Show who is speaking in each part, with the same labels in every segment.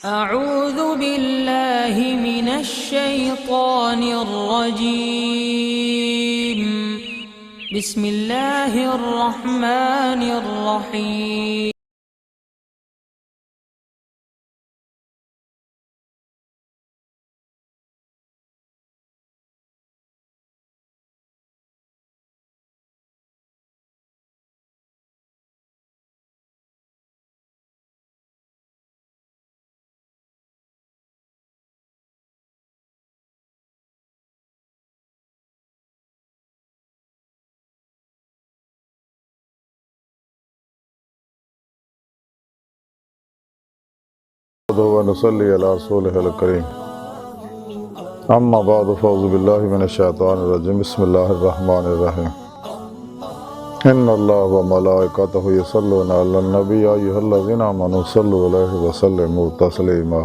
Speaker 1: أعوذ بالله من الشيطان الرجيم. بسم الله الرحمن الرحيم.
Speaker 2: ونصلي على رسوله الكريم أما بعد فأعوذ بالله من الشيطان الرجيم بسم الله الرحمن الرحيم إن الله وملائكته يصلون على النبي يا أيها الذين آمنوا صلوا عليه وسلموا تسليما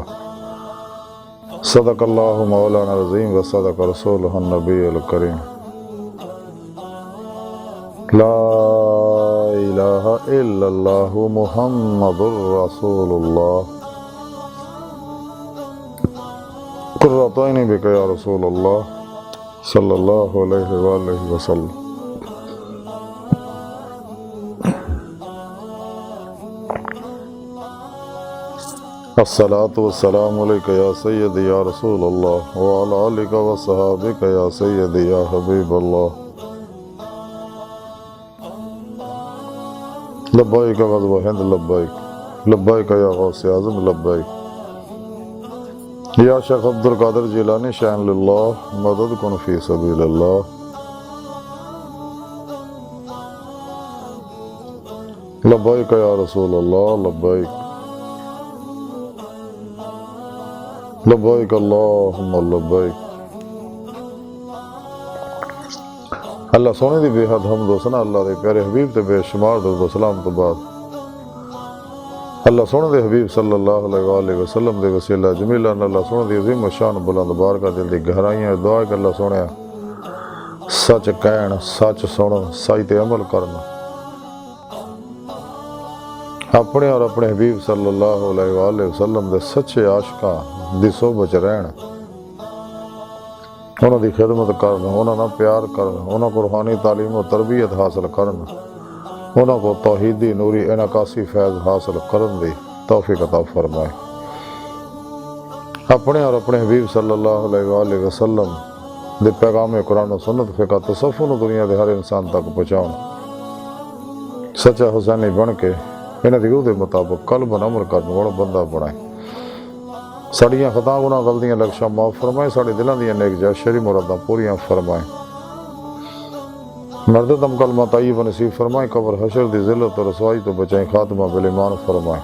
Speaker 2: صدق الله مولانا العظيم وصدق رسوله النبي الكريم لا إله إلا الله محمد رسول الله قرة عيني بك يا رسول الله صلى الله عليه وآله وسلم. الصلاة والسلام عليك يا سيدي يا رسول الله وعلى آلك وصحابك يا سيدي يا حبيب الله. لبيك غزوة هند لبيك لبيك يا غوث اعظم لبيك या शेख अब्दुल कादिर जिलानी शान लिल्लाह मदद कुन फी सबीलिल्लाह. लब्बैक या रसूल अल्लाह लब्बैक लब्बैक अल्लाहुम्मा लब्बैक. अल्लाह सोने दी बेहद हमद सना अल्लाह दे प्यारे हबीब ते बेशुमार दरूद सलाम तो बाद अल्लाह सोने दे हबीब सल्लल्लाहु अलैहि वसल्लम दे वसीला जमीला अल्लाह सोने दी अज़ीम शान बुलंद बारका दिल दी गहराइयां दुआ कि अल्लाह सोने सच कहन सच सुन सच ते अमल करन अपने और अपने हबीब सल्लल्लाहु अलैहि वसल्लम दे सच्चे आशिकां दी सोहबत च रहन उन्हां दी खिदमत करन उन्हां नाल प्यार करन उन्हां को रूहानी तालीम और तरबियत हासिल करन उन्होंने को तौहीदी नूरी इनकासी फैज़ हासिल करन दी तौफीक अता फरमाए. अपने और अपने हबीब सल्लल्लाहु अलैहि वसल्लम दे पैगाम कुरान और सुन्नत फ़िक़ह तसव्वुफ़ नूं दुनिया दे हर इंसान तक पहुँचाउण सच्चा हुसैनी बन के इन्हां दी रूह दे मुताबिक कल्ब अमल करन वाला बंदा बनाए. साड़ियां खता गुनाह गलतियां लक्ष्यां माफ़ फरमाए साडे दिलां दीयां नेक जायज़ शरी मुरादां पूरियां फरमाए. मर्द दम कलमा तय्यब नसीब फरमाए कब्र हशर दी जिल्लत और रसवाई तो बचाए खात्मा बिल ईमान फरमाए.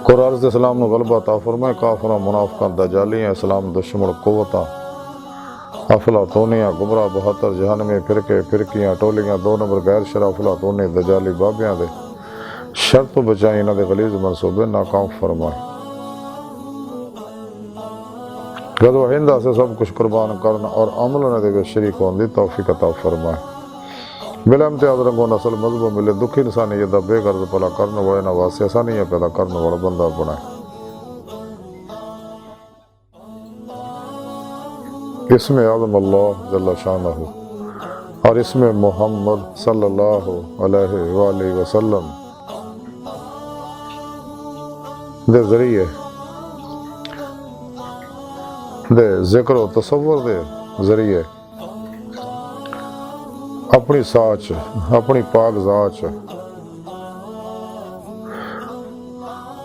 Speaker 2: कुरान दे इस्लाम नु गलबा अता फरमाए काफिरां मुनाफिकां दजालियां इस्लाम दुश्मन कुव्वतां अफलातूनियां गुमराह 72 जहन्नमी फिरके फिरकियां टोलियां 2 नंबर गैर शराफलातूनी दजाली बाबियां दे शर तो बचाए इन्हां दे गलीज़ मनसूबे नाकाम फरमाए. गज़वा हिंद से सब कुछ कुर्बान करना और अमल ने दे शरीक होने की तौफीक अता फरमाए. बिला इम्तियाज रंगो नस्ल मजहब मिले दुखी इंसानी यदा बेगर्ज भला करने वाले नवासे आसानियाँ पैदा करने वाला बंदा बनाए. इसमें आज़म अल्लाह जल्ला शानहू और इसमें मोहम्मद सल्लल्लाहु अलैहि वसल्लम दे जरिए दे जिक्र और तसव्वुर दे जरिए अपनी साच अपनी पाक जाच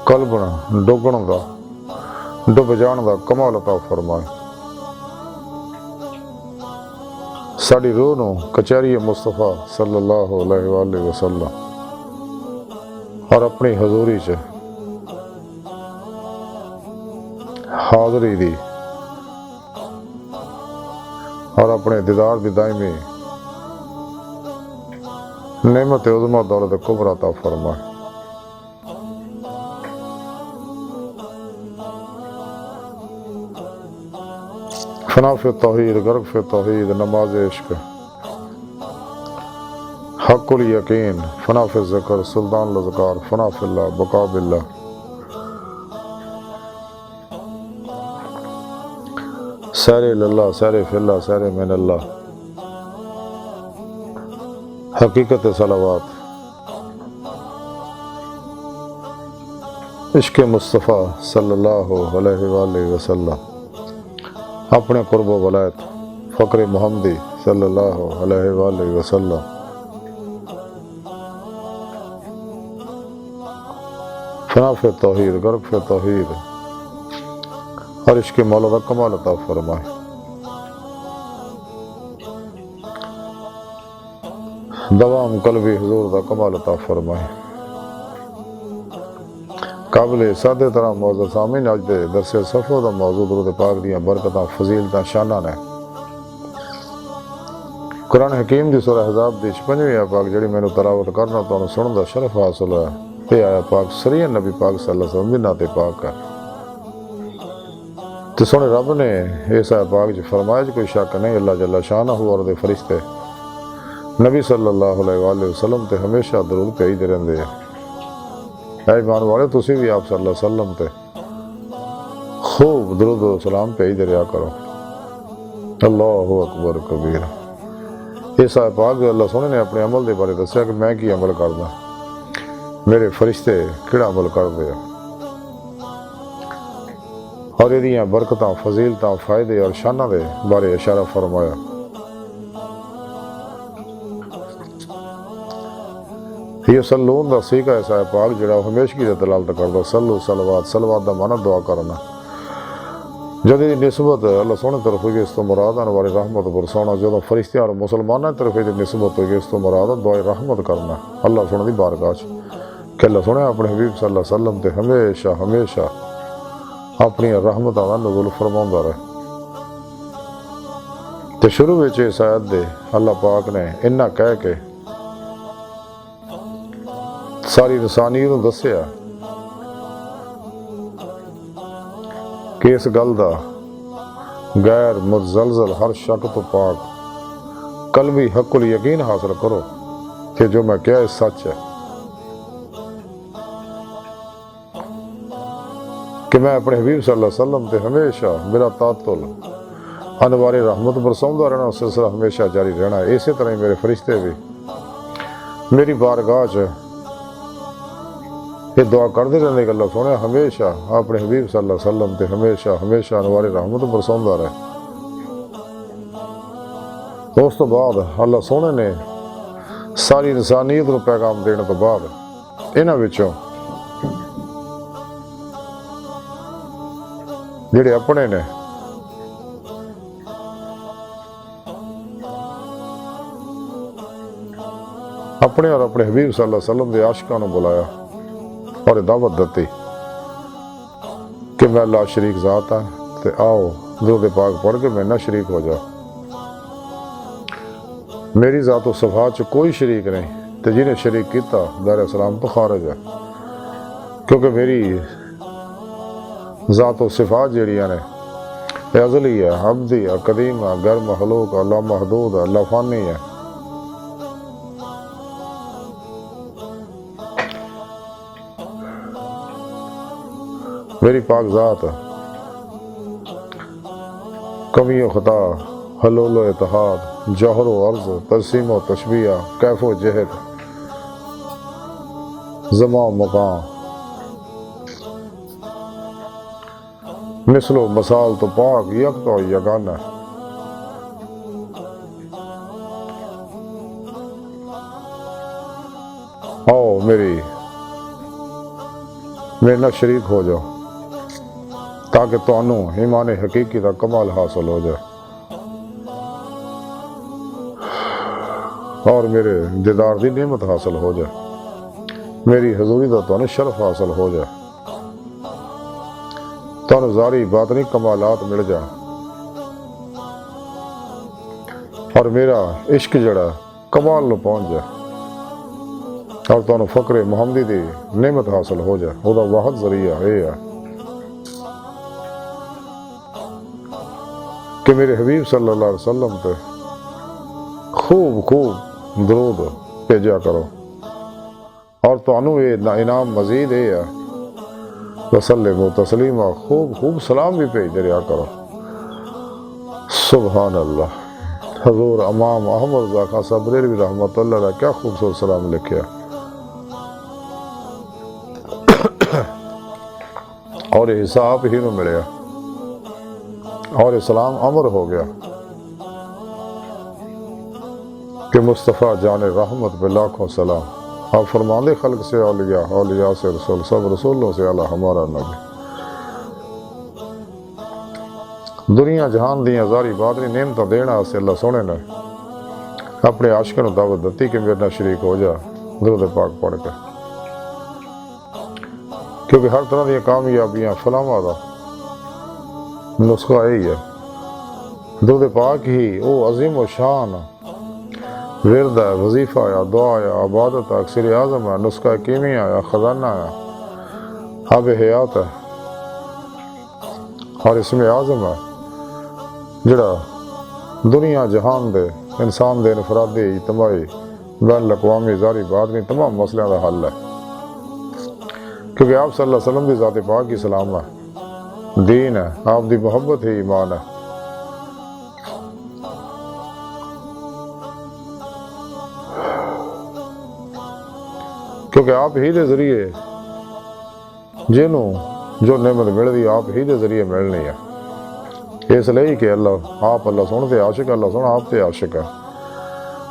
Speaker 2: कल्बना डुबण दा डुब जाण दा कमाल अता फरमाए. साड़ी रूह नूं कचहरी मुस्तफा सल्लल्लाहु अलैहि वसल्लम और अपनी हजूरी च हाज़री दी और अपने दीदार दी दायमी नेमत उज़्मा दौलत कुबरा अता फरमाए. फना फी तौहीद गर्क फी तौहीद नमाज इश्क हक़ुल यकीन फना फी ज़िक्र सुल्तान लज़कार फना फिल्लाह बका बिल्लाह सारे लल्ला सारे फिल्ला सारे मिन अल्लाह। हकीकत सलावात इश्क मुस्तफ़ा सल्लल्लाहु अलैहि वसल्लम, अपने कुर्ब वलायत फ़क्र मुहम्मदी सल्लल्लाहु अलैहि वसल्लम, फनाफ़ तौहीद गर्क़ तौहीद और इश्क मौला का कमाल अता फरमाए। दवाम कल्बी हुजूर का कमाल अता फरमाए। काबिल सादे तरह मौजू सामीन अज दे दरसे सफ़ो दा मौजू दुरूद पाक दियां बरकतां फजीलतां शानां ने। कुरान हकीम दी सूरह अहज़ाब दी 56वीं आयत पाक जिहड़ी मैनूं तलावत करना तुहानूं सुणन दा शरफ हासिल होया। ये आयत पाक सरीयन नबी पाक सल्लल्लाहु अलैहि वसल्लम दी नाते पाक है। तो सोने रब ने इस आयत पाक च फरमाया कोई शक नहीं, अल्लाह जल्ला शानहू और दे फरिश्ते नबी सल्लल्लाहु अलैहि वसल्लम ते हमेशा दरूद भेजदे रहंदे हैं। ऐ ईमान वाले तुसी भी आप सल्लल्लाहु अलैहि वसल्लम ते खूब दरूद और सलाम भेजदे रहा करो। अल्लाहु अकबर कबीर। इस आयत पाक अल्लाह सोने ने अपने अमल के बारे दस्या कि मैं की अमल करदा, मेरे फरिश्ते किहड़ा अमल करदे आ और इहदियां बरकतां फजीलतां फायदे और शानां दे बारे इशारा फरमाया। ये सल्लून दा सीका ऐसा है पाक जिहड़ा हमेशगी दे दलालत करदा। सल्लू सलवात, सलवात दा माना दुआ करना। जद दी निस्बत अल्लाह सोहने तरफ होगी इस तो मुराद अनवारी रहमत बरसाना। जदों फरिश्ते और मुसलमानां तरफ दी निस्बत होगी इस तो मुराद दुआ रहमत करना अल्लाह सोहने दी बारगाह च कि अल्लाह सोहने अपने हबीब सल्लल्लाहु अलैहि वसल्लम ते हमेशा हमेशा अपनी रहमतां दा नुज़ूल फरमाउंदा रहे। ते शुरू विच इस आयत दे अल्लाह पाक ने इन्ना कह के सारी इंसानियत नूं दस्सिया कि इस गल दा गैर मुतज़लज़ल हर शक तो पाक कल्बी हक़ुल यकीन हासिल करो कि जो मैं कहा सच है, कि मैं अपने हबीब सल्लल्लाहु अलैहि वसल्लम ते हमेशा मेरा तातुल अनवारी रहमत बरसाउंदा रहना सिलसिला हमेशा जारी रहना है। इसी तरह ही मेरे फरिश्ते भी मेरी बारगाह च ये दुआ करते रहने कि अल्लाह सोने हमेशा अपने हबीब सल्लल्लाहु अलैहि वसल्लम ते हमेशा हमेशा अनवारी रहमत बरसाउंदा रहे। उस तो बाद अल्लाह सोने ने सारी इंसानियत को पैगाम देने तो बाद इन्हां विचों जिहड़े अपने ने अपने और अपने हबीब सल्लल्लाहु अलैहि वसल्लम के आशिकां नूं बुलाया और दावत दी कि मैं अल्लाह शरीक ज़ात हाँ, तो आओ दुरूद पाक पढ़ के मैं ना शरीक हो जाओ। मेरी ज़ात व सफ़ात च कोई शरीक नहीं, तो जिन्हें शरीक किया दार इस्लाम तो खारिज है। क्योंकि मेरी ज़ात व सिफ़ात जिहड़ियां ने अज़ली है, अबदी है, कदीम है, गैर महलूक है, ला महदूद है, ला फ़ानी है। मेरी पाक ज़ात कमी व ख़ता, हलूल व इत्तेहाद, जौहर व अर्ज़, तस्सीम व तशबीह, कैफ़ व जहद, ज़मा व मकाम, मिसलो मसाल तो पाक यकता व यगाना। आओ मेरे ना शरीक हो जाओ ताकि तुहानू ईमान हकीकी का कमाल हासिल हो जाए और मेरे दीदार की नेमत हासिल हो जाए, मेरी हजूरी का तुहानू शरफ हासिल हो जाए, तुहानू ज़ारी बातनी कमालात मिल जाए और मेरा इश्क जड़ा कमाल नूं पहुंच जाए और तुहानू फ़क्र मुहम्मदी दी नेमत हासिल हो जाए। वह वाहद जरिया यह है कि मेरे हबीब सल्लल्लाहु अलैहि वसल्लम पे खूब खूब दरूद भेजा करो और तुहानू ये इनाम मजीद ये है वसल्लिमु तस्लीमा खूब खूब सलाम भी भेजते रहा करो। सुभान अल्लाह। हजूर इमाम अहमद रज़ा खान साहब बरेलवी रहमतुल्लाह अलैह क्या खूबसूरत सलाम लिखा। और हिसाब ही नूं मिलिया और इस्लाम अमर हो गया कि मुस्तफ़ा जान रहमत पे लाखों सलाम। आप फरमांदे खल्क से औलिया, औलिया से रसूल, सब रसूलों से आला हमारा नबी। दुनिया जहान दियां ज़ारी बादरी नेमत देना से अल्लाह सोने ने अपने आशिक़ां नूं दावत दी कि मेरे नाल शरीक हो जा दुरूद पाक पढ़ के, क्योंकि हर तरह दी कामयाबियां फलाहां दा नुस्खा यही है। दुरूद पाक ही वो अजीम व शान विरद है, वजीफा या दुआ या इबादत है, अक्सर आज़म है, नुस्खा कीमिया या खजाना है, आब हयात है और इसमें आज़म है जड़ा दुनिया जहान दे इंसान दे इनफरादी इजतमाही बैन अक़वामी ज़ारी बादनी तमाम मसलों का हल है। क्योंकि आप सल्लल्लाहु अलैहि वसल्लम की ज़ात पाक की सलाम है, दीन है, आप दी मोहब्बत ही ईमान है। क्योंकि आप ही दे जरिए जिन्हों जो नेमत मिलती आप ही दे जरिए मिलनी है। इसलिए कि अल्लाह आप अल्लाह सुन ते आशिक, अल्लाह सुन आप ते आशिक है।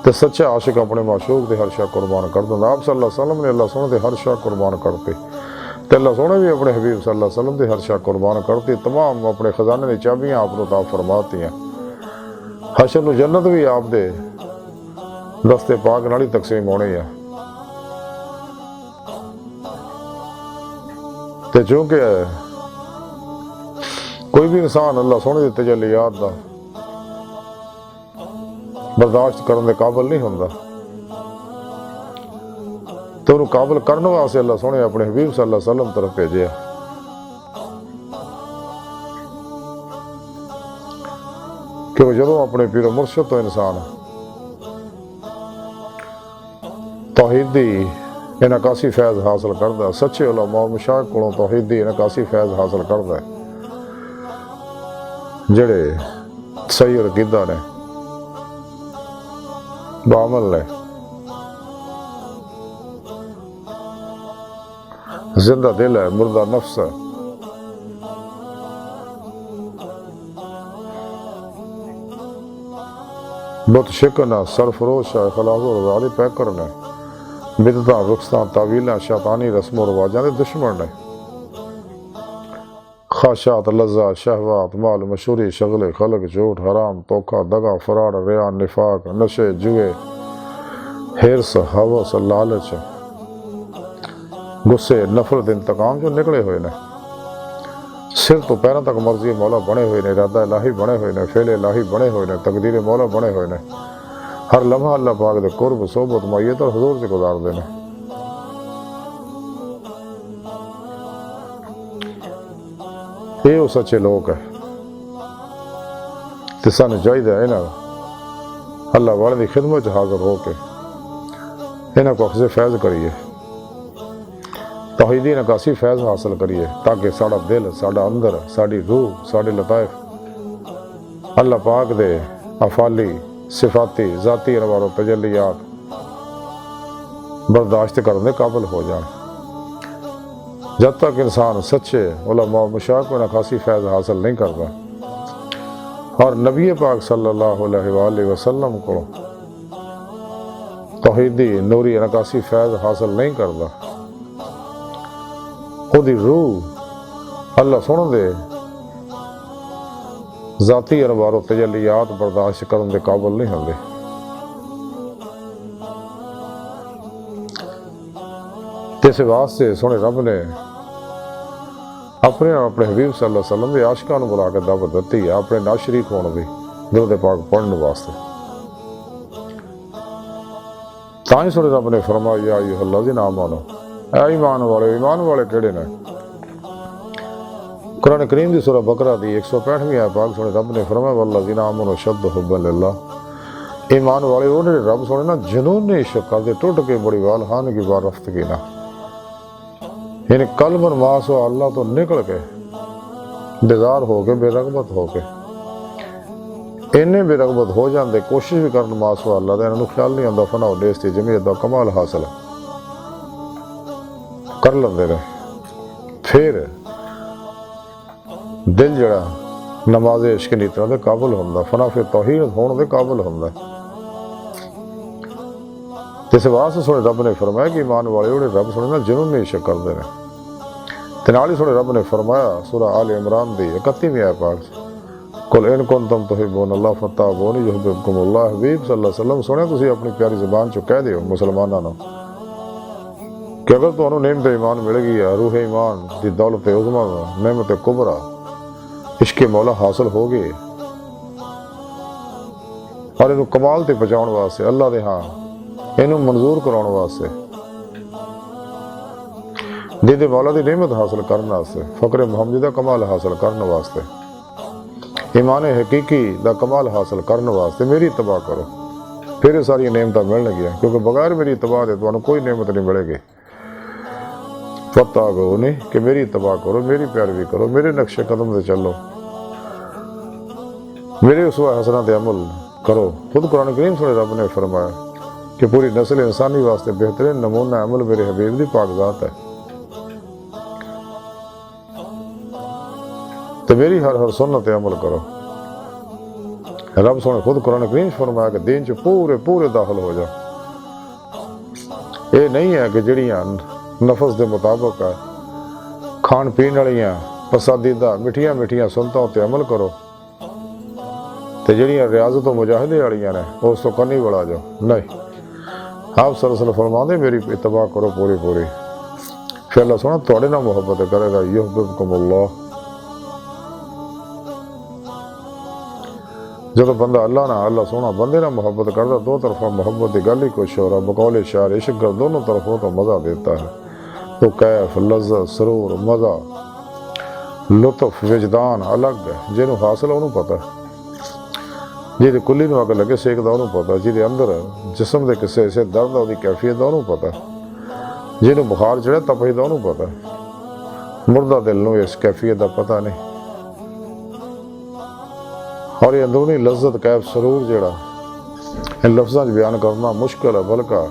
Speaker 2: तो सच्चा आशिक अपने माशूक ते हर शा कुर्बान कर दिंदा। आप सल्लल्लाहु अलैहि वसल्लम ने अल्लाह सुन ते हर शा कुर्बान करते, तो अल्लाह सोने भी अपने हबीब सल्लल्लाहु अलैहि वसल्लम ते हर शा कुर्बान करते। तमाम अपने खजाने की चाबियां आप ता फरमाती हैं। हशर नूं जन्नत भी आप दे दस्ते पाक नाल ही तकसीम होनी है। ते चूंकि कोई भी इंसान अल्लाह सोने की तजल्लियात दा बर्दाश्त करने के काबिल नहीं होंदा, तो उन्हें काबिल करने वास्ते अल्लाह सोने अपने हबीब सल्लल्लाहु अलैहि वसल्लम तरफ भेजे। क्योंकि जदों अपने पीरो मुर्शद तो इंसान तौहीदी इनकासी फैज़ हासिल करता, सच्चे उलमा मशाइख कोलों तौहीदी इनकासी फैज़ हासिल करता, जड़े सही अकीदा ने, बामल ने, जिंदा दिल है, मुर्दा नफ्स है। बुत शिकन है, सरफरोश है, खलासो रज़ाली पैकर ने, बिदता रुखसा तावीला शैतानी रस्मो रवाजा के दुश्मन ने। ख्वाहिशात, लज्जा, शहवात, माल मशहूरी, शगले खलक, झूठ, हराम, धोखा, दगा, फराड, रिया, निफाक, नशे, जुए, हिरस, हवस, लालच, गुस्से, नफरत, इंतकाम जो निकले हुए ने। सिर तो पैरों तक मर्जी मौला बने हुए ने, इरादा इलाही बने हुए ने, फेल इलाही बने हुए ने, तकदीर मौला बने हुए ने। हर लम्हा अल्लाह पाक दे कुर्ब सोबत मैयत और हुजूर से गुजार देने। ये वो सच्चे लोग है। तो सानू चाहिए इन्हों अल्लाह वाले की खिदमत हाजिर होकर इन्हों को अखज़ फैज़ करिए, तौहीदी नकासी फैज़ हासिल करिए, ताकि साड़ा दिल, साड़ा अंदर, साड़ी रूह, साढ़े लताइफ अल्लाह पाक दे अफाली सिफाती ज़ाती अनवार तजल्लियात बर्दाश्त करने काबिल हो जाए। जब तक इंसान सच्चे उलमा मशाइख को नकासी फैज़ हासिल नहीं करता और नबी पाक सल्लल्लाहु अलैहि वसल्लम को तौहीदी नूरी नकासी फैज़ हासिल नहीं करता, खुद रूह अल्लाह सुन दे ज़ाती अनवार तजल्लियात बर्दाश्त करने के काबिल नहीं होंगे। इस वास्ते सोने रब ने अपने अपने हबीब सल्लल्लाहु अलैहि वसल्लम के आशिकां नूं बुला के दावत दी है अपने नाल शरीक होने की, दुरूद पाक पढ़ने वास्ते। ताई सोने रब ने फरमाया या अय्युहल्लज़ीना आमनू, ऐ ईमान वाले केड़े ने। कुरान करीम की सूरह बकरा की 165वीं आयत पाक सोने रब ने फरमाया वल्लज़ीना आमनू अशद्दु हुब्बन लिल्लाह, ईमान वाले वो रब सोने ना जुनून इश्क करते, टुट के बड़ी वाल हान की बार रफ्त की ना, यानी कल्बन मास अल्लाह तो निकल के बेजार हो के बेरगबत हो के ਇੰਨੇ ਬੇਰਗਬਤ ਹੋ ਜਾਂਦੇ, ਕੋਸ਼ਿਸ਼ ਵੀ ਕਰਨ ਮਾਸਵਾ ਅੱਲਾ ਦਾ, ਇਹਨਾਂ ਨੂੰ ਖਿਆਲ ਨਹੀਂ ਆਉਂਦਾ ਫਨਾ ਦੇਸ ਤੇ ਜਮੀਅਤ ਦਾ ਕਮਾਲ ਹਾਸਲ ਕਰ ਲੈਂਦੇ ਨੇ। ਫਿਰ ਦਿਲ ਜਿਹੜਾ ਨਮਾਜ਼ ਇਸ਼ਕ ਨੀਤਾਂ ਦੇ ਕਾਬਲ ਹੁੰਦਾ, ਫਨਾ ਫਿਰ ਤੌਹੀਦ ਹੋਣ ਦੇ ਕਾਬਲ ਹੁੰਦਾ। ਇਸ ਵਾਸਤੇ ਸੋਹਣੇ ਰੱਬ ਨੇ ਫਰਮਾਇਆ ਕਿ ਈਮਾਨ ਵਾਲੇ ਜਿਹੜੇ ਰੱਬ ਸੋਹਣੇ ਨਾਲ ਜਨੂਨ ਇਸ਼ਕ ਕਰਦੇ ਨੇ। ਤੇ ਨਾਲ ਹੀ ਸੋਹਣੇ ਰੱਬ ਨੇ ਫਰਮਾਇਆ ਸੂਰਾ ਆਲ ਇਮਰਾਨ ਦੀ 31ਵੀਂ ਆਇਤ ਪਾਕ, ਕੁਲ ਇਨ ਕੁੰਤੁਮ ਤੁਹਿਬੂਨ ਅੱਲਾਹ ਫੱਤਬਿਊਨੀ ਯੁਹਿਬਬਕੁਮ ਅੱਲਾਹ। ਹਬੀਬ ਸੱਲੱਲਾਹੁ ਅਲੈहि ਵਸੱਲਮ ਸੁਣਿਆ ਤੁਸੀਂ ਆਪਣੀ ਪਿਆਰੀ ਜ਼ੁਬਾਨ ਚੋਂ ਕਹਿ ਦਿਓ ਮੁਸਲਮਾਨਾਂ ਨੂੰ ਕਿ ਅਗਰ ਤੁਹਾਨੂੰ ਨਿਮਤ ਈਮਾਨ ਮਿਲ ਗਈ ਹੈ, ਰੂਹ ਈਮਾਨ ਦੀ ਦੌਲਤ ਉਜ਼ਮਾ ਨਿਮਤ ਕੁਬਰਾ ਇਸ਼ਕ ਮੌਲਾ ਹਾਸਲ ਹੋ ਗਏ, ਔਰ ਇਹਨੂੰ ਕਮਾਲ ਤੇ ਪਹੁੰਚਾਉਣ ਵਾਸਤੇ ਅੱਲਾ ਦੇ ਹਾਂ ਇਹਨੂੰ ਮਨਜ਼ੂਰ ਕਰਾਉਣ ਵਾਸਤੇ, ਜਿਹਦੇ ਮੌਲਾ ਦੀ ਨਿਮਤ ਹਾਸਲ ਕਰਨ ਵਾਸਤੇ, ਫਕਰ ਮੁਹੰਮਦੀ ਦਾ ਕਮਾਲ ਹਾਸਲ ਕਰਨ ਵਾਸਤੇ, ਈਮਾਨ ਹਕੀਕੀ ਦਾ ਕਮਾਲ ਹਾਸਲ ਕਰਨ ਵਾਸਤੇ ਮੇਰੀ ਇਤਬਾ ਕਰੋ, ਫਿਰ ਇਹ ਸਾਰੀਆਂ ਨਿਮਤਾਂ ਮਿਲਣਗੀਆਂ। ਕਿਉਂਕਿ ਬਗੈਰ ਮੇਰੀ ਇਤਬਾ ਦੇ ਤੁਹਾਨੂੰ ਕੋਈ ਨਿਮਤ ਨਹੀਂ ਮਿਲੇਗੀ। ਪਤਾ ਗੋ ਨਹੀਂ ਕਿ ਮੇਰੀ ਇਤਬਾ ਕਰੋ, ਮੇਰੀ ਪੈਰਵੀ ਕਰੋ, ਮੇਰੇ ਨਕਸ਼ੇ ਕਦਮ ਤੇ ਚੱਲੋ, ਮੇਰੇ ਉਸਵਾ ਹਸਨਾ ਤੇ ਅਮਲ ਕਰੋ। ਖੁਦ ਕੁਰਾਨ ਕਰੀਮ ਸੁਣੇ ਰੱਬ ਨੇ ਫਰਮਾਇਆ ਕਿ ਪੂਰੀ ਨਸਲ ਇਨਸਾਨੀ ਵਾਸਤੇ ਬਿਹਤਰੀਨ ਨਮੂਨਾ ਅਮਲ ਮੇਰੇ ਹਬੀਬ ਦੀ ਪਾਕ ਜ਼ਾਤ ਹੈ। ਤੇ ਮੇਰੀ ਹਰ ਸੁन्नत ਤੇ ਅਮਲ ਕਰੋ। ਰੱਬ ਸੋਹਣੇ ਖੁਦ ਕੁਰਾਨ ਕਰੀਮ ਫਰਮਾਇਆ ਕਿ ਦੀਨ ਚ ਪੂਰੇ ਦਾਖਲ ਹੋ ਜਾ। ਇਹ ਨਹੀਂ ਹੈ ਕਿ ਜਿਹੜੀਆਂ ਨਫਸ ਦੇ ਮੁਤਾਬਕ ਹੈ, ਖਾਣ ਪੀਣ ਵਾਲੀਆਂ ਪਸੰਦੀਦਾ ਮਿੱਠੀਆਂ ਸੁਨਤਾਂ ਉੱਤੇ ਅਮਲ ਕਰੋ, ਤੇ ਜਿਹੜੀਆਂ ਰਿਆਜ਼ਤ ਤੋਂ ਮੁਜਾਹਿਦੇ ਵਾਲੀਆਂ ਨੇ ਉਸ ਤੋਂ ਕੰਨੀ ਵੜਾ ਜਾਓ। ਨਹੀਂ, ਆਪ ਸਰਸਲ ਫਰਮਾਉਂਦੇ ਮੇਰੀ ਇਤਬਾ ਕਰੋ ਪੂਰੀ। ਫਿਰ ਅੱਲਾ ਸੋਹਣਾ ਤੁਹਾਡੇ ਨਾਲ ਮੁਹੱਬਤ ਕਰੇਗਾ। ਯੁਹਿਬਬਕੁਮ ਅੱਲਾਹ। ਜਦੋਂ ਬੰਦਾ ਅੱਲਾ ਸੋਹਣਾ ਬੰਦੇ ਨਾਲ ਮੁਹੱਬਤ ਕਰਦਾ, ਦੋ ਤਰਫਾ ਮੁਹੱਬਤ ਦੀ ਗੱਲ ਹੀ ਕੁਛ ਹੋਰ ਹੈ। ਬਕੌਲੇ ਸ਼ਾਰ ਇਸ਼ਕ ਦੋनों तरफों ਤੋਂ ਮਜ਼ਾ ਦੇਤਾ ਹੈ। तो कैफ लज्जत सरूर मज़ा लुत्फ विजदान अलग है। जिन्हों हासिल उन्होंने पता, जिहदे कुल्ली नूं अग लगे सेकदा उन्होंने पता, जिहदे अंदर जिसम के किसे ऐसे दर्द है कैफियत का उन्होंने पता, जिन्हों बुखार चढ़े तपजदा उन्होंने पता, मुर्दा दिल नूं इस कैफियत का पता नहीं। और ये अंदरूनी लज्जत कैफ सरूर जिहड़ा इन लफ्ज़ां च बयान करना मुश्किल है, बल्कि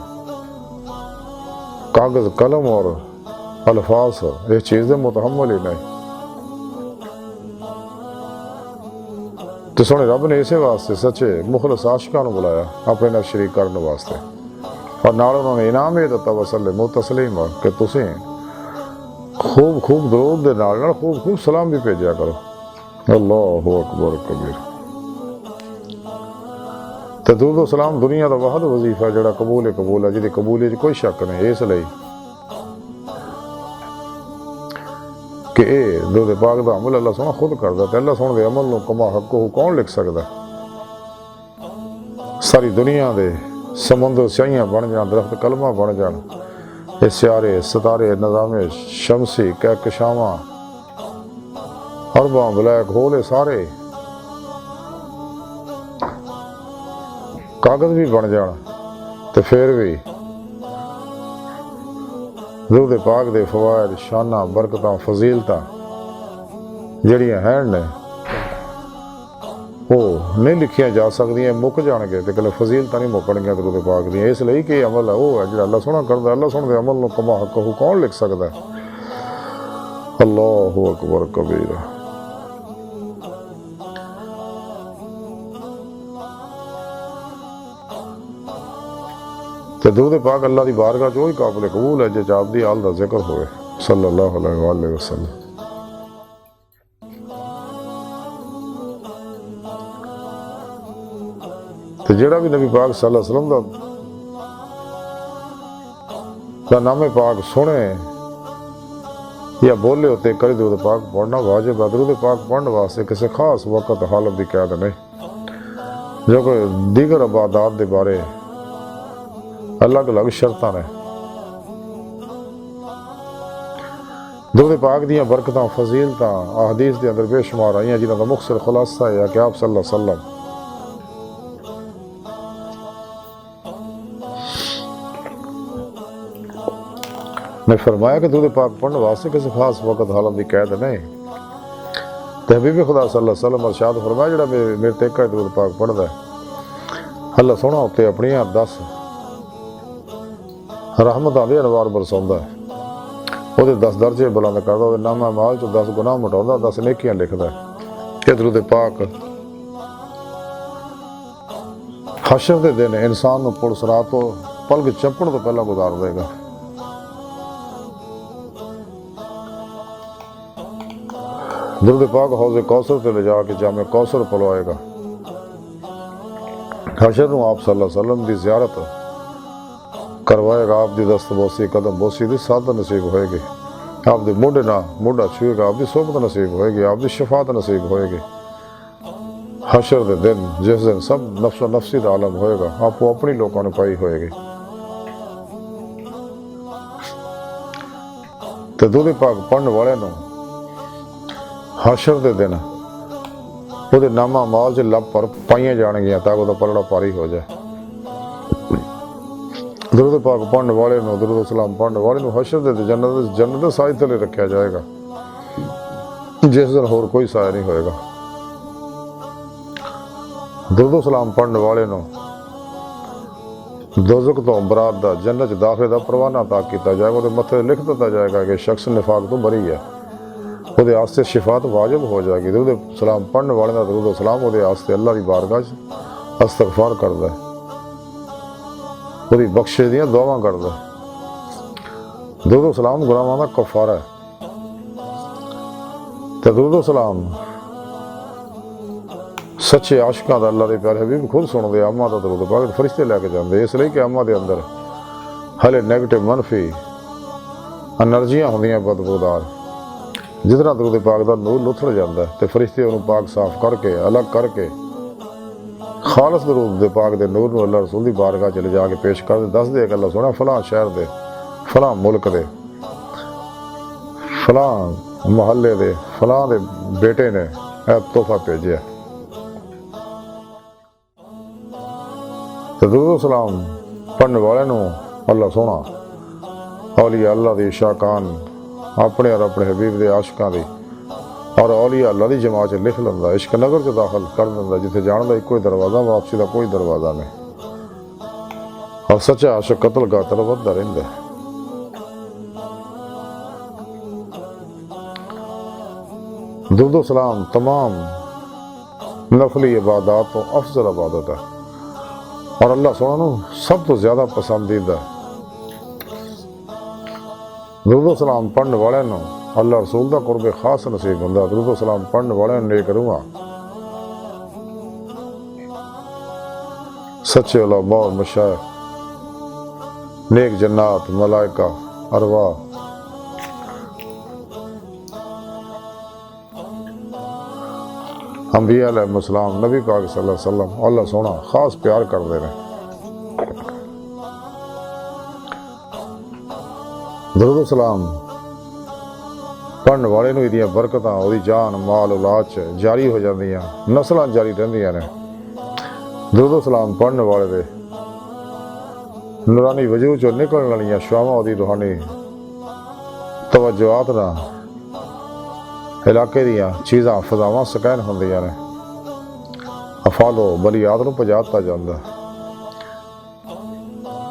Speaker 2: कागज़ कलम और अल्फाज इस चीज़ के मुतहम्मल ही नहीं। तो सोने रब ने इसे वास्ते सच्चे मुखलस आशिकां नूं बुलाया अपने नाल शरीक करने वास्ते, और नाल उन्होंने इनाम ये दिता वसल्लमु तस्लीमा कि तुसीं खूब दरूद दे नाल खूब सलाम भी भेजा करो। अल्लाहु अकबर कबीर। तो दरूद सलाम दुनिया का वाहद वजीफा जिहड़ा कबूल है, जिहदी कबूलियत कोई शक नहीं। इसलिए कि यह दरूद पाक दा अमल अल्लाह सोहना खुद करदा, ते अल्लाह सोहने दे अमल नूं कमा हक़ कौन लिख सकदा। सारी दुनिया दे समुंदर स्याहियां बन जान, दरख्त कलमा बन जान, ये सियारे सितारे निज़ामे शमसी कहकशावां अरबां ब्लैक होल सारे कागज़ भी बन जान, तो फिर भी दरूद पाक दे फवायद शाना बरकतां फजीलतां जिहड़ियां हैं ने वो नहीं लिखियां जा सकदियां, मुक जाणगे ते कल फजीलतां नहीं मुकणगियां दरूद पाक दियां। इसलिए कि अमल है वो है जिहड़ा अल्लाह सोहना करदा। अल्लाह सोहने दे अमल नूं कमा हक़ कौन लिख सकदा। अल्लाहु अकबर कबीर। तो दरूद पाक अल्लाह की बारगाह च वही काबिल कबूल है जिस आप दी आल दा जिक्र होवे सल्लल्लाहु अलैहि वसल्लम। तो जिहड़ा भी नबी पाक सल्लल्लाहु अलैहि वसल्लम दा नामे पाक सुने या बोले होते करी दरूद पाक पढ़ना वाजिब है। दरूद पाक पढ़ने वास्ते किसी खास वक्त हालत की कैद नहीं। जो कोई दीगर इबादत के बारे अलग अलग शर्तां ने। दरूद पाक दियां बरकतां फजीलतां अहदीस के अंदर बेशुमार आईयां, जिन्हां दा मुख्तसर खुलासा है कि आप सल्लल्लाहु अलैहि वसल्लम ने फरमाया कि दरूद पाक पढ़ने वास्ते किसी खास वक्त हालत की कैद नहीं। तो हबीब खुदा सल्लल्लाहु अलैहि वसल्लम अरशाद फरमाया जिहड़ा मेरे ते इक दरूद पाक पढ़दा है अल्लाह सोहना उत्ते अपनियां 10 रहमतां दे अनवार बरसाउंदा है, ਉਹਦੇ 10 ਦਰਜੇ ਬੁਲੰਦ ਕਰਦਾ, ਉਹਦੇ ਨਾਮਾ ਮਾਲ ਚੋਂ 10 ਗੁਨਾਹ ਮਿਟਾਉਂਦਾ, 10 ਨੇਕੀਆਂ ਲਿਖਦਾ। ਇਹ ਦਰੂਦ ਪਾਕ ਹਸ਼ਰ ਦੇ ਦਿਨ ਇਨਸਾਨ ਨੂੰ ਪੁਲਿਸ ਰਾਤ ਤੋਂ ਪਲਕ ਚੱਪਣ ਤੋਂ ਪਹਿਲਾਂ ਗੁਜ਼ਾਰ ਦੇਗਾ। ਦਰੂਦ ਪਾਕ ਹੌਜ਼ੇ ਕੌਸਰ ਤੇ ਲਿਜਾ ਕੇ ਜਾਮੇ ਕੌਸਰ ਪਲਵਾਏਗਾ। ਹਸ਼ਰ ਨੂੰ ਆਪ ਸੱਲੱਲਾਹੁ अलैहि वसल्लम ਦੀ ਜ਼ਿਆਰਤ करवाएगा, आप दी दस्तबोसी कदम बोसी दी सादत नसीब होएगी, आप दे मोढ़े ना मोढ़ा छुएगा, आप दी सोबत नसीब होएगी, आप दी शफात नसीब होएगी। हशर दे दिन जिस दिन सब नफ्सो नफसी दा आलम होएगा, आपको अपनी लोगों ने पाई होएगी। ते दुध पाक पढ़ने वाले नूं हशर दे दिन ਉਹਦੇ ਨਾਮਾ ਮਾਲ 'ਚ ਲੱਭ ਪਰ ਪਾਈਆਂ ਜਾਣਗੀਆਂ ਤਾਂ ਉਹਦਾ ਪਲੜਾ ਪਾਰੀ ਹੋ ਜਾਏ। ਦਰੂਦ ਪਾਕ ਪੜ੍ਹਨ ਵਾਲੇ ਨੂੰ, ਦਰੂਦ ਸਲਾਮ ਪੜ੍ਹਨ ਵਾਲੇ ਨੂੰ ਹਸ਼ਰ ਦੇ ਜੰਨਤ ਦੇ ਸਾਏ ਥੱਲੇ ਰੱਖਿਆ ਜਾਏਗਾ, ਜਿਸ ਦਿਨ ਹੋਰ ਕੋਈ ਸਾਇਆ ਨਹੀਂ ਹੋਏਗਾ। ਦਰੂਦ ਸਲਾਮ ਪੜ੍ਹਨ ਵਾਲੇ ਨੂੰ ਦੋਜ਼ਖ ਤੋਂ ਬਰਾਤ ਦਾ ਜੰਨਤ 'ਚ ਦਾਖਲੇ ਦਾ ਪਰਵਾਨਾ ਅਤਾ ਕੀਤਾ ਜਾਏਗਾ। ਉਹਦੇ ਮੱਥੇ ਲਿਖ ਦਿੱਤਾ ਜਾਏਗਾ ਕਿ ਸ਼ਖਸ ਨਿਫਾਕ ਤੋਂ ਬਰੀ ਹੈ, ਉਹਦੇ ਵਾਸਤੇ ਸ਼ਿਫਾਤ ਵਾਜਿਬ ਹੋ ਜਾਏਗੀ। ਦਰੂਦ ਸਲਾਮ ਪੜ੍ਹਨ ਵਾਲੇ ਦਾ ਦਰੂਦ ਸਲਾਮ ਉਹਦੇ ਵਾਸਤੇ ਅੱਲਾਹ ਦੀ ਬਾਰਗਾਹ 'ਚ ਇਸਤਗਫਾਰ ਕਰਦਾ ਹੈ, ਉਹਦੀ ਬਖਸ਼ਿਸ਼ ਦੀਆਂ ਦੁਆਵਾਂ ਕਰਦਾ। ਦਰੂਦ ਸਲਾਮ ਗੁਨਾਹਾਂ ਦਾ ਕਫਾਰਾ ਹੈ। ਤੇ ਦਰੂਦ ਸਲਾਮ ਸੱਚੇ ਆਸ਼ਿਕਾਂ ਦਾ ਅੱਲਾਹ ਦੇ ਪਿਆਰੇ ਹਬੀਬ ਖੁਦ ਸੁਣਦੇ ਆ। ਅਮਾ ਦਾ ਦਰੂਦ ਪਾਕ ਫਰਿਸ਼ਤੇ ਲੈ ਕੇ ਜਾਂਦੇ, ਇਸ ਲਈ ਕਿ ਅਮਾ ਦੇ ਅੰਦਰ ਹਲੇ ਨੈਗੇਟਿਵ ਮਨਫੀ ਐਨਰਜੀਆਂ ਹੁੰਦੀਆਂ ਬਦਬੂਦਾਰ, ਜਿਸ ਤਰ੍ਹਾਂ ਦਰੂਦ ਪਾਕ ਦਾ ਨੂਰ ਲੁੱਥੜ ਜਾਂਦਾ ਤੇ ਫਰਿਸ਼ਤੇ ਉਹਨੂੰ ਪਾਕ ਸਾਫ਼ ਕਰਕੇ ਅਲੱਗ ਕਰਕੇ ਖਾਲਸ ਦਰੂਦ ਦੇ ਪਾਕ ਦੇ ਨੂਰ ਨੂੰ ਅੱਲਾਹ ਰਸੂਲ ਦੀ ਬਾਰਗਾਹ 'ਚ ਲਿਜਾ ਕੇ ਪੇਸ਼ ਕਰਦੇ, ਦੱਸਦੇ ਕਿ ਅੱਲਾਹ ਸੋਹਣਾ ਫਲਾਂ ਸ਼ਹਿਰ ਦੇ, ਫਲਾਂ ਮੁਲਕ ਦੇ, ਫਲਾਂ ਮੁਹੱਲੇ ਦੇ, ਫਲਾਂ ਦੇ ਬੇਟੇ ਨੇ ਇਹ ਤੋਹਫਾ ਭੇਜਿਆ। ਤੇ ਦਰੂਦ ਸਲਾਮ ਪੜ੍ਹਨ ਵਾਲਿਆਂ ਨੂੰ ਅੱਲਾਹ ਸੋਹਣਾ ਔਲੀਆ ਅੱਲਾਹ ਦੇ ਸ਼ਾਕਾਨ ਆਪਣੇ ਔਰ ਆਪਣੇ ਹਬੀਬ ਦੇ ਆਸ਼ਿਕਾਂ ਦੀ और औलिया अल्लाह की जमात लिख लेंदा, इश्क नगर च दाखिल कर देंदा, जिथे जाने का इको ही दरवाज़ा, वापसी का कोई दरवाज़ा नहीं। और सच्चा आशिक कतल कातल वधदा रहिंदा। दुरूद सलाम तमाम नफली इबादत तो अफजल इबादत है और अल्लाह सोहना नूं सब तो ज़्यादा पसंदीदा। दुरूद सलाम पढ़ने वाले नूं अल्लाह रसूल का कुर्बे खास नसीब होंदा। दरूद सलाम पढ़ने वाले नेक रूहां, सच्चे उलमा और मशाइख, नेक जन्नात, मलाइका, अरवाह, अंबिया अलैहिस्सलाम, नबी पाक सल्लल्लाहु अलैहि वसल्लम अल्लाह सोहना खास प्यार करते हैं। दरूद सलाम पढ़ने वाले नूं इहदियां बरकतां ਉਹਦੀ जान माल औलाद च जारी हो जांदियां, नस्लां जारी रहंदियां ने। दरूद सलाम पढ़ने वाले दे नूरानी वजूद चों निकलण वालियां शुआवां ਉਹਦੀ रूहानी तवज्जुआत नाल इलाके दियां चीज़ां फज़ावां सकैन ਹੁੰਦੀਆਂ ने। अफालो बलियात नूं पजा दित्ता जांदा।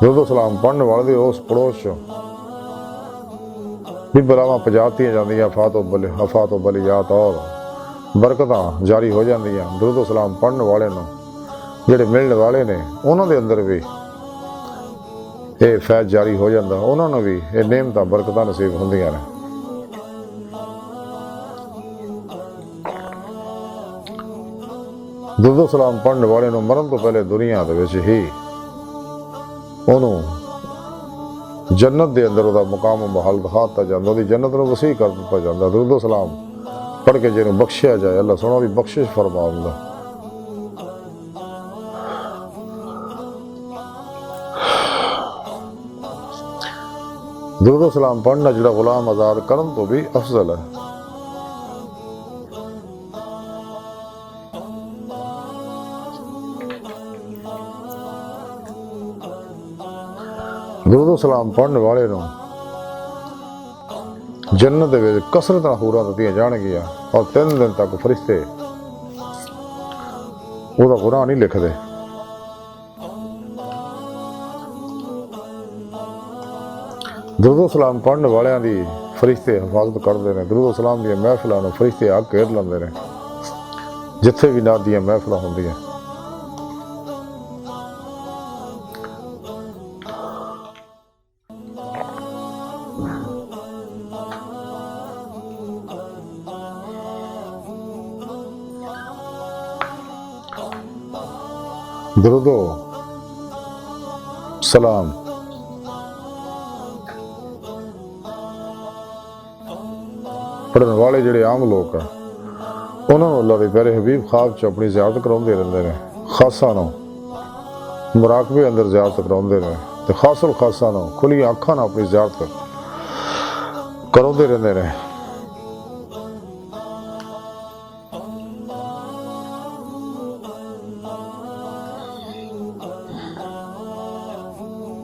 Speaker 2: दरूद सलाम पढ़ने वाले दे उस पड़ोस चों भी बलावां पजातियां जांदियां, अफातो बलियात और बरकतां जारी हो जांदियां। दरूद सलाम पढ़ने वाले नूं जिहड़े मिलने वाले ने उन्हां दे अंदर भी ये फैज़ जारी हो जांदा, उन्हां नूं भी ये नेमतां बरकतां नसीब हुंदियां ने। दरूद सलाम पढ़ने वाले नूं मरण तो पहले दुनिया दे विच ही उहनूं जन्नत के अंदर वह मुकाम महल दिखा दिता जाता, वही जन्नत को वसी कर दिता जाता। दरूद सलाम पढ़ के जिन्हें बख्शिया जाए अल्लाह सोहना की बख्शिश फरमाउंदा। दरूद सलाम पढ़ना जिहड़ा गुलाम आज़ाद करन तो भी अफजल है। दरूद सलाम पढ़ने वाले नूं जन्नत दे विच कसरत नाल हूरां दित्तियां जाणगियां और 3 दिन तक फरिश्ते ਉਹਦਾ ਗੁਨਾਹ नहीं लिखते। दरूद सलाम पढ़ने वालियां दी फरिश्ते हिफाजत करते हैं। दरूद सलाम दी महफिलां नूं फरिश्ते आ घेर लैंदे ने जिथे भी नात दी महफिलां होंदियां। दरूदो सलाम पढ़ने वाले जिहड़े आम लोग हैं उन्होंने अल्लाह के प्यारे हबीब ख्वाब च अपनी ज़ियारत कराउंदे रहिंदे ने। खासा नूं मुराकबे अंदर ज़ियारत कराउंदे ने ते खासुल खासा नूं खुली अखां नाल अपनी ज़ियारत कराउंदे रहिंदे ने।